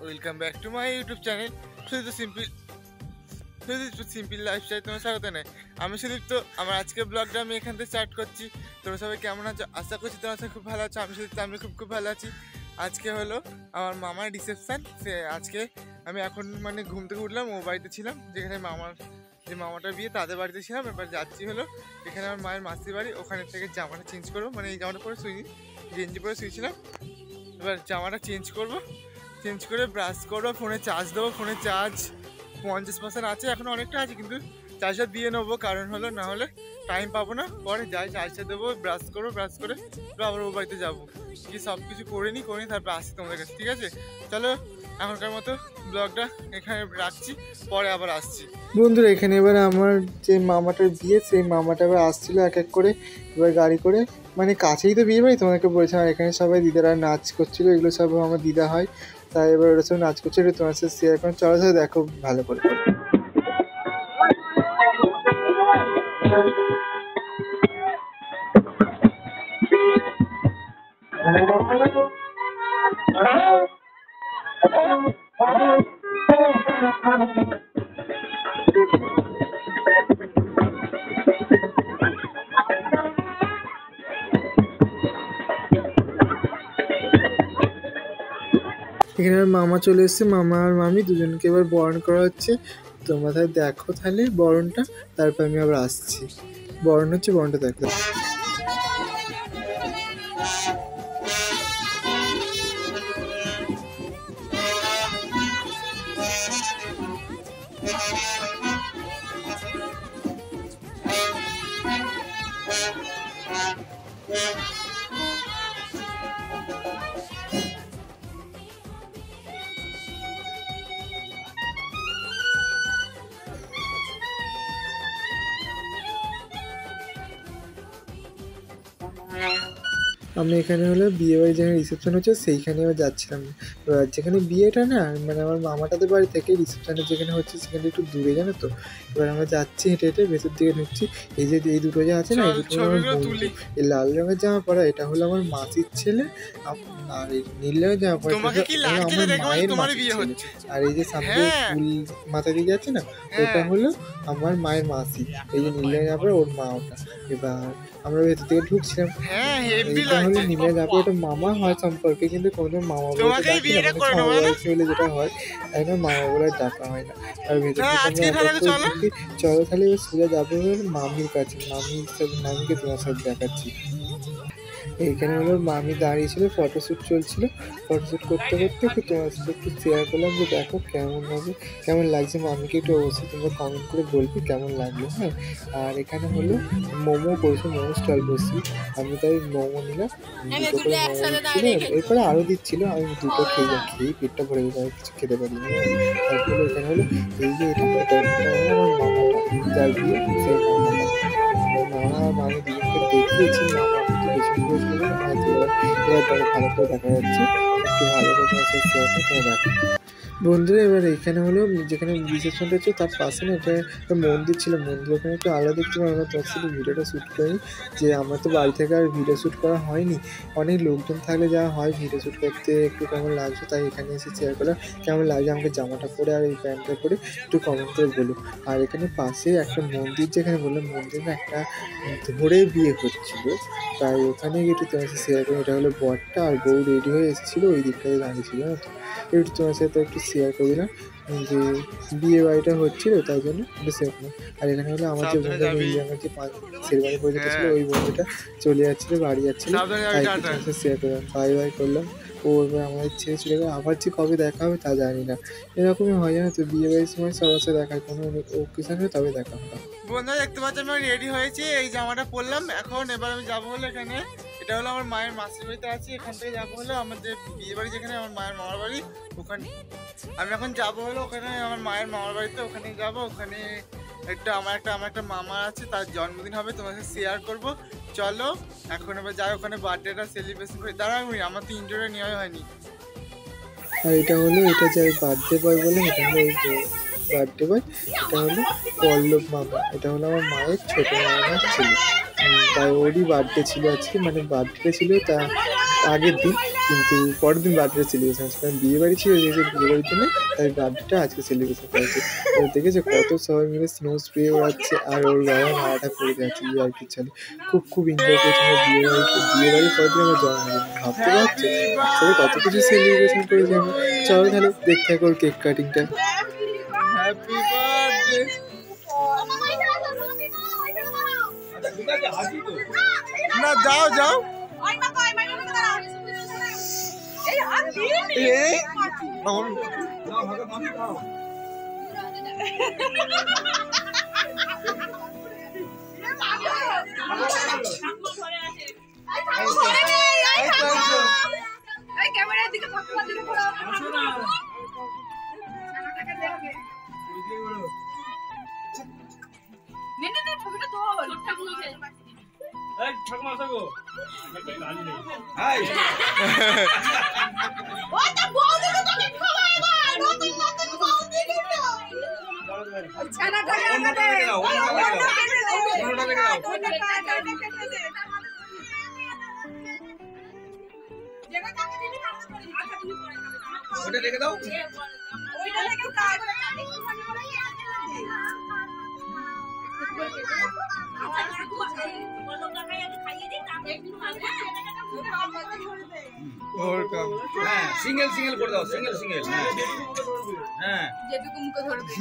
Welcome back to my YouTube channel simple lifestyle. তোমার স্বাগত নেই, আমি সুদীপ্ত। আমার আজকের ব্লগটা আমি এখান থেকে স্টার্ট করছি। তোমরা সবাই কেমন আছো? আশা করছি তোমার সাথে খুব ভালো আছো। আমি খুব ভালো আছি। আজকে হলো আমার মামার রিসেপশান। আজকে আমি এখন ঘুম থেকে উঠলাম, ও বাড়িতে ছিলাম, যেখানে যে মামাটার বিয়ে তাদের বাড়িতে ছিলাম। এবার যাচ্ছি হলো এখানে আমার মায়ের মাসির বাড়ি, ওখানে থেকে জামাটা চেঞ্জ করবো। এই জামাটা পরে শুইনি, গেঞ্জি পরে শুয়েছিলাম। এবার জামাটা চেঞ্জ করে ব্রাশ করবো, ফোনে চার্জ দেবো। ফোনে চার্জ 50% আছে, এখন অনেকটা আছে, কিন্তু চার্জটা দিয়ে নেবো। কারণ হলো না হলে টাইম পাবো না। পরে যাই চার্জটা দেবো, ব্রাশ করে আবার ও বাড়িতে যাবো। গিয়ে সব কিছু করে নিই তারপর আসছি তোমাদের কাছে। ঠিক আছে, চলো এখনকার মতো ব্লগটা এখানে রাখছি, পরে আবার আসছি। বন্ধুরা, এখানে এবার আমার যে মামাটার বিয়ে, সেই মামাটা এবার আসছিলো এক এক করে, এবার গাড়ি করে। কাছেই তো বিয়ে বাড়ি, তোমাদেরকে বলেছিলাম। আর এখানে সবাই দিদারা নাচ করছিল, এগুলো সব আমার দিদা হয়, তাই এবার ওরা সব নাচ করছিল। তোমার সাথে শেয়ার করুন, চলো সাথে দেখো ভালো করে। এখানে আমার মামা চলে এসছে, মামা আর মামি দুজনকে এবার বরণ করা হচ্ছে। তোমরা তাহলে দেখো তাহলে বরণটা, তারপর আমি আবার আসছি। বরণ হচ্ছে, বরণটা দেখো। আমি এখানে হলো বিয়ে বাড়ি যেখানে রিসেপশন হচ্ছে সেইখানে এবার যাচ্ছিলাম। এবার যেখানে বিয়েটা না আমার মামাটাদের বাড়ি থেকে রিসেপশানে যেখানে হচ্ছে সেখানে একটু দূরে, জানো তো। এবার আমরা যাচ্ছি হেঁটে হেঁটে ভেতর দিকে ঢুকছি। এই দুটো যে আছে না, এই দুটো আমার বন্ধু। এই লাল রঙের জামা পরা এটা হলো আমার মাসির ছেলে, আর এই নীল রঙের জামা পরা আমার মায়ের মাসির ছেলে। আর এই যে সামনে ফুল মাথা দিয়ে যাচ্ছে না, ওটা হলো আমার মায়ের মাসি। এই যে নীল রঙের জামা পরা ওর মা ওটা। এবার আমরা ভেতর থেকে ঢুকছিলাম। এইটা হলো নীলের জামা, ওটা মামা হয় সম্পর্কে, কিন্তু কোনো মামা বলে ডাকি না, বয়সী হলে যেটা হয় এখন মামা বলে ডাকা হয় না। আর ভেতর থেকে চলো তাহলে এবার সোজা যাবো মামির কাছে। মামিকে তোমার সাথে দেখাচ্ছি। এইখানে হলো মামি দাঁড়িয়েছিল, ফটোশ্যুট চলছিল। ফটোশ্যুট করতে করতে তোমার সাথে একটু শেয়ার করলাম যে দেখো কেমন লাগছে মামিকে। একটু অবশ্যই তোমরা কমেন্ট করে বলবে কেমন লাগলো। হ্যাঁ, আর এখানে হলো মোমো করেছে, মোমো স্টল বসছি। আমি তাই মোমো নিলাম, 2 করে মোমো ছিল, এরপরে আরও দিচ্ছিল। আমি 2টো খেয়েই পেটটা ভরে গেছে, আমি কিছু খেতে পারিনি। তারপরে এখানে হলো এই যে এটা আমার মামাটা, যার বিয়ে সেই মামাটা। মামা মামি দুজনকে দেখিয়েছি, মামা কিন্তু বেশি বসলো না। এবার ভালো করে দেখা যাচ্ছে, একটু ভালো করে শেয়ার করে তোমার দেখো। বন্ধুরা, এবার এখানে হলো যেখানে রিসেপশনটা হচ্ছে তার পাশে না একটা মন্দির ছিল। মন্দির ওখানে একটু আলাদা দেখতে পাই। আমরা তোর সাথে ভিডিওটা শ্যুট করিনি, যে আমার তো বাড়ি থেকে আর ভিডিও শ্যুট করা হয়নি। অনেক লোকজন থাকলে যা হয় ভিডিও শ্যুট করতে একটু কেমন লাগছে, তাই এখানে এসে শেয়ার করা। কেমন লাগছে আমাকে জামাটা পরে আর এই প্যান্টটা পরে একটু কমেন্ট করে বলো। আর এখানে পাশে একটা মন্দির, যেখানে বললাম মন্দিরে একটা ধরে বিয়ে হচ্ছিল, তাই ওখানে একটু তোমার সাথে শেয়ার করি। এটা হলো বরটা আর বউ রেডি হয়ে এসেছিলো, ওই দিকটাতে দাঁড়িয়েছিল। একটু তোমার সাথে একটু শেয়ার করে দিলাম যে বিয়ে বাড়িটা হচ্ছিল, তাই জন্য একটু শেয়ার করলাম। আর এখানে হলো আমার যে বন্ধু আমার যে শেরবানি পরে যেতেছিল, ওই বন্ধুটা চলে যাচ্ছিলো, বাড়ি যাচ্ছিলো, তাই তোমার সাথে শেয়ার করলাম। বাই করলাম। ও এবার আমাদের ছেড়ে চলে গেলে, আবার যে কবে দেখা হবে তা জানি না। এরকমই হয়, জানো তো, বিয়ে বাড়ির সময় সবার সাথে দেখা হয়, কোনো ওকেশন হয় তবে দেখা হয়। বন্ধুরা, দেখতে পাচ্ছি আমি রেডি হয়েছি, এই জামাটা পরলাম। এবার আমি যাবো হলো এখানে, এটা হলো আমার মায়ের মাসির বাড়িতে আছি। এখান থেকে যাবো হলো আমার যে বিয়ে বাড়ি, যেখানে আমার মায়ের মামার বাড়ি, ওখানে আমি এখন যাবো হলো ওখানে আমার মায়ের মামার বাড়িতে। ওখানে যাবো, ওখানে আমার একটা মামা আছে, তার জন্মদিন হবে, তোমাকে শেয়ার করবো। চলো এখন এবার যাই, ওখানে বার্থডেটা সেলিব্রেশন করি। দাঁড়াও, আমার তো ইন্টারভিউ নেওয়া হয়নি। আর এটা হলো, এটা যে বার্থডে বয় বলে, এটা হলো ওই বার্থডে বয়। এটা হলো পল্লব মামা, এটা হলো আমার মায়ের ছোটো মামার ছেলে। তাই ওরই বার্থডে ছিল আজকে, বার্থডে ছিল, তা আগের দিন, কিন্তু পরের দিন বার্থডে সেলিব্রেশন আছে, কারণ বিয়ে বাড়ি ছিল যেহেতু বিয়ে বাড়ির জন্য, তাই বার্থডেটা আজকে সেলিব্রেশন করেছে। তো দেখেছো কত সবাই মিলে স্নো স্প্রে ওড়াচ্ছে, আর ওর বাবা মাটা পড়ে যাচ্ছে আর কি চলে। খুব এনজয় করেছি আমরা বিয়ে বাড়ির পর দিন আমার জন্মদিন, ভাবতে পারছো একসাথে কত কিছু সেলিব্রেশন করেছি আমরা। চলো তাহলে দেখতে থাকো ওর কেক কাটিংটা। Happy birthday. না যাও যাও। এই ওটা রেখে দাও। হ্যাঁ সিঙ্গেল সিঙ্গেল করে দাও, সিঙ্গেল সিঙ্গেল। হ্যাঁ যেটুকু মুখে ধরবে।